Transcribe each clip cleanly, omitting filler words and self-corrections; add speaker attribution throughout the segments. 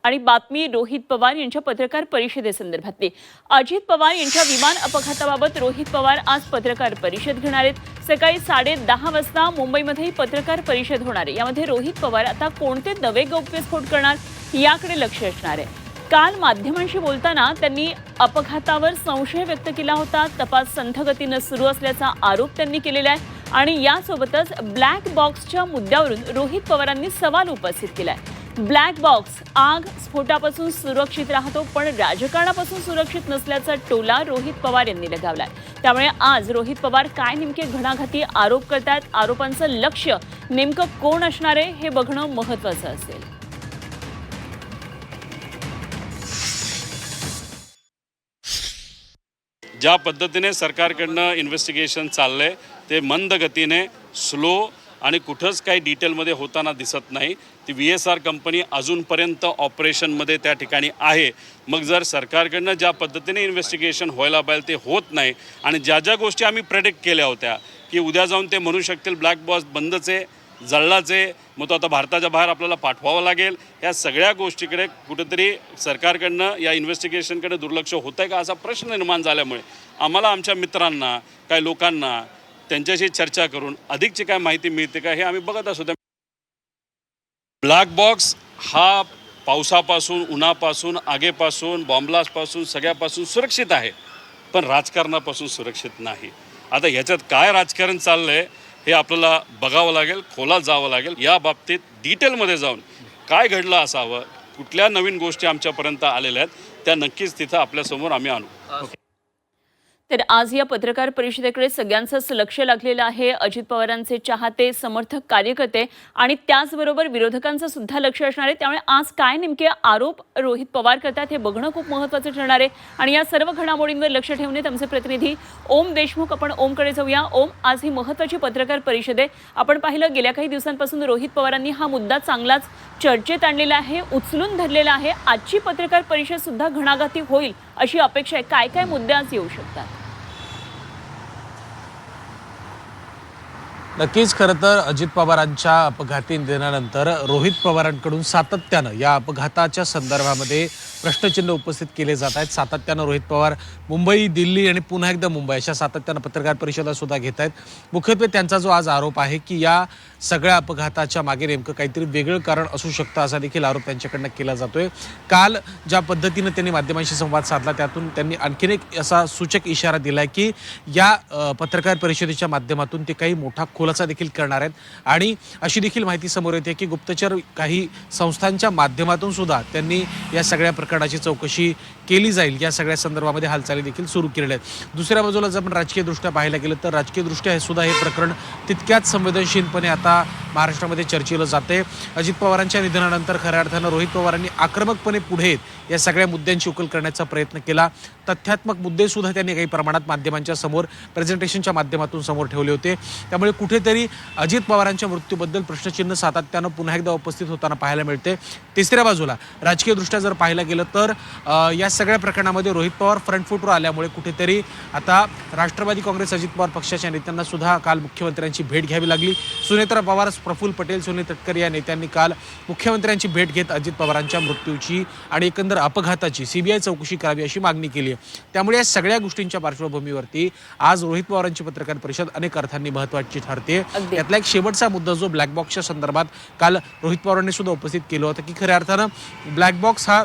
Speaker 1: आणि बातमी रोहित पवार यांच्या पत्रकार परिषदेसंदर्भातली। अजित पवार यांच्या विमान अपघाताबाबत रोहित पवार आज पत्रकार परिषद घेणार आहेत। सकाळी 10:30 वाजता मुंबईमध्ये पत्रकार परिषद होणार आहे। यामध्ये रोहित पवार आता कोणते नवे गौप्यस्फोट करणार याकडे लक्ष असणार आहे। काल माध्यमांशी बोलताना त्यांनी अपघातावर संशय व्यक्त केला होता। तपास संथगतीने सुरू असल्याचा आरोप त्यांनी केलेला आहे आणि यासोबतच ब्लॅक बॉक्सच्या मुद्द्यावरून रोहित पवारांनी सवाल उपस्थित केलाय। ब्लॅक बॉक्स आग स्फोटापासून सुरक्षित राहतो पण राजकारणापासून सुरक्षित नसल्याचा टोला रोहित पवार यांनी लगावलाय। त्यामुळे आज रोहित पवार काय नेमके घणाघाती आरोप करतात, आरोपांचं लक्ष नेमकं कोण असणार आहे हे बघणं महत्त्वाचं असेल।
Speaker 2: ज्या पद्धतीने सरकारकडनं इन्व्हेस्टिगेशन चाललंय ते मंद गतीने स्लो आणि कुठंच काही डिटेलमध्ये होताना दिसत नाही। ती VSR कंपनी अजूनपर्यंत ऑपरेशनमध्ये त्या ठिकाणी आहे। मग जर सरकारकडनं ज्या पद्धतीने इन्व्हेस्टिगेशन व्हायला पाहिजे ते होत नाही आणि ज्या ज्या गोष्टी आम्ही प्रेडिक्ट केल्या होत्या की उद्या जाऊन ते म्हणू शकतील ब्लॅक बॉक्स बंदच आहे, जळलाच आहे, मग तो आता भारताच्या बाहेर आपल्याला पाठवावं लागेल, या सगळ्या गोष्टीकडे कुठेतरी सरकारकडनं या इन्व्हेस्टिगेशनकडे दुर्लक्ष होतं आहे का असा प्रश्न निर्माण झाल्यामुळे आम्हाला आमच्या मित्रांना काही लोकांना त्यांच्याशी चर्चा करून अधिकची काय माहिती मिळते का हे आम्ही बघत असतो। ब्लॅक बॉक्स हा पावसापासून, उन्हापासून, आगीपासून, बॉम्बलास्टपासून सगळ्यापासून सुरक्षित आहे पण राजकारणापासून सुरक्षित नाही। आता ह्याच्यात काय राजकारण चाललंय हे आपल्याला बघावं लागेल, खोलात जावं लागेल। या बाबतीत डिटेलमध्ये जाऊन काय घडलं असावं, कुठल्या नवीन गोष्टी आमच्यापर्यंत आलेल्या आहेत त्या नक्कीच तिथं आपल्यासमोर आम्ही आणू।
Speaker 1: तर आज या पत्रकार परिषदेकडे सगळ्यांचंच लक्ष लागलेलं आहे। अजित पवारांचे चाहते, समर्थक, कार्यकर्ते आणि त्याचबरोबर विरोधकांचं सुद्धा लक्ष असणार आहे। त्यामुळे आज काय नेमके आरोप रोहित पवार करतात हे बघणं खूप महत्त्वाचं ठरणार आहे आणि या सर्व घडामोडींवर लक्ष ठेवण्यात आमचे प्रतिनिधी ओम देशमुख। आपण ओमकडे जाऊया। ओम, आज ही महत्त्वाची पत्रकार परिषद आहे। आपण पाहिलं गेल्या काही दिवसांपासून रोहित पवारांनी हा मुद्दा चांगलाच चर्चेत आणलेला आहे, उचलून धरलेला आहे। आजची पत्रकार परिषद सुद्धा घणाघाती होईल अशी अपेक्षा आहे। काय काय मुद्दे आज येऊ शकतात?
Speaker 3: नक्कीच खरं तर अजित पवारांच्या अपघाती निधनानंतर रोहित पवारांकडून सातत्यानं या अपघाताच्या संदर्भामध्ये प्रश्नचिन्ह उपस्थित केले जात आहेत। सातत्यानं रोहित पवार मुंबई, दिल्ली आणि पुन्हा एकदा मुंबई अशा सातत्यानं पत्रकार परिषदा सुद्धा घेत आहेत। मुख्यत्वे त्यांचा जो आज आरोप आहे की या सगळ्या अपघाताच्या मागे नेमकं काहीतरी वेगळं कारण असू शकतं असा देखील आरोप त्यांच्याकडनं केला जातोय। काल ज्या पद्धतीनं त्यांनी माध्यमांशी संवाद साधला त्यातून त्यांनी आणखीन एक असा सूचक इशारा दिलाय की या पत्रकार परिषदेच्या माध्यमातून ते काही मोठा खुलासा देखील करणार आहेत आणि अशी देखील माहिती समोर येते की गुप्तचर काही संस्थांच्या माध्यमातून सुद्धा त्यांनी या सगळ्या प्रकरणाची चौकशी केली जाईल या सगळ्या संदर्भामध्ये हालचाली देखील सुरू केलेल्या आहेत। दुसऱ्या बाजूला जर आपण राजकीयदृष्ट्या पाहायला गेलं तर राजकीयदृष्ट्या हे सुद्धा हे प्रकरण तितक्याच संवेदनशीलपणे आता महाराष्ट्रामध्ये चर्चेलं जाते। अजित पवारांच्या निधनानंतर खऱ्या अर्थानं रोहित पवारांनी आक्रमकपणे पुढे येत या सगळ्या मुद्द्यांची उकल करण्याचा प्रयत्न केला। तथ्यात्मक मुद्दे सुद्धा त्यांनी काही प्रमाणात माध्यमांच्या समोर प्रेझेंटेशनच्या माध्यमातून समोर ठेवले होते। त्यामुळे कुठेतरी अजित पवारांच्या मृत्यूबद्दल प्रश्नचिन्ह सातत्यानं पुन्हा एकदा उपस्थित होताना पाहायला मिळते। तिसऱ्या बाजूला राजकीयदृष्ट्या जर पाहायला गेलं तर या सगळ्या प्रकरणामध्ये रोहित पवार फ्रंट फूटवर आल्यामुळे कुठेतरी आता राष्ट्रवादी काँग्रेस अजित पवार पक्षाच्या नेत्यांना सुद्धा काल मुख्यमंत्र्यांची भेट घ्यावी लागली। सुनेत्रा पवार, प्रफुल्ल पटेल, सुनील तटकरे या नेत्यांनी काल मुख्यमंत्र्यांची भेट घेत अजित पवारांच्या मृत्यूची आणि एकंदर अपघाताची CBI चौकशी करावी अशी मागणी केली आहे। त्यामुळे या सगळ्या गोष्टींच्या पार्श्वभूमीवरती आज रोहित पवारांची पत्रकार परिषद अनेक अर्थांनी महत्त्वाची ठरते। यातला एक शेवटचा मुद्दा जो ब्लॅक बॉक्सच्या संदर्भात काल रोहित पवारांनी सुद्धा उपस्थित केलं होतं की खऱ्या अर्थानं ब्लॅक बॉक्स हा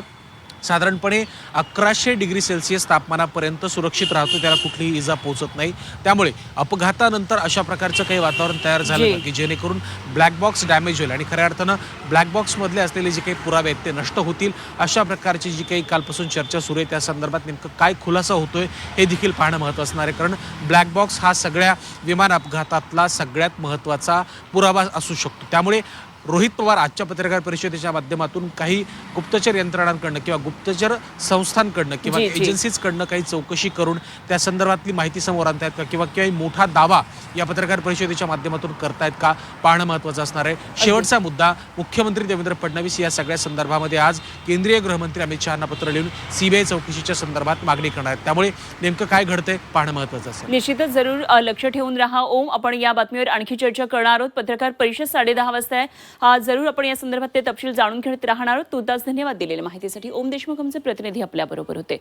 Speaker 3: साधारणपणे 1100 डिग्री सेल्सिअस तापमानापर्यंत सुरक्षित राहतो, त्याला कुठलीही इजा पोहोचत नाही। त्यामुळे अपघातानंतर अशा प्रकारचं काही वातावरण तयार झालं की जेणेकरून ब्लॅक बॉक्स डॅमेज होईल आणि खऱ्या अर्थानं ब्लॅक बॉक्समधले असलेले जे काही पुरावे आहेत ते नष्ट होतील। अशा प्रकारची जी काही कालपासून चर्चा सुरू आहे त्या संदर्भात नेमकं काय खुलासा होतोय हे देखील पाहणं महत्त्वाचं असणार आहे, कारण ब्लॅक बॉक्स हा सगळ्या विमान अपघातातला सगळ्यात महत्त्वाचा पुरावा असू शकतो। त्यामुळे रोहित पवार आजच्या पत्रकार परिषदेच्या माध्यमातून काही गुप्तचर यंत्रणांकडनं किंवा गुप्तचर संस्थांकडनं किंवा एजन्सीजकडनं काही चौकशी करून त्या संदर्भातली माहिती समोर आणतायत का किंवा काही मोठा दावा या पत्रकार परिषदेच्या माध्यमातून करतायत का पाहणं महत्त्वाचं असणार आहे। शेवटचा मुद्दा, मुख्यमंत्री देवेंद्र फडणवीस या सगळ्या संदर्भामध्ये आज केंद्रीय गृहमंत्री अमित शहांना पत्र लिहून CBI चौकशीच्या संदर्भात मागणी करणार आहेत। त्यामुळे नेमकं काय घडतंय पाहणं महत्त्वाचं असेल।
Speaker 1: निश्चितच जरूर लक्ष ठेवून राहा ओम। आपण या बातमीवर आणखी चर्चा करणार आहोत। पत्रकार परिषद 10:30 वाजता आहे। जरूर आपण या संदर्भात ते तपशील जाणून घेत राहणार आहोत. तुर्तास धन्यवाद दिलेल्या माहितीसाठी. ओम देशमुख आमचे प्रतिनिधी आपल्याबरोबर होते.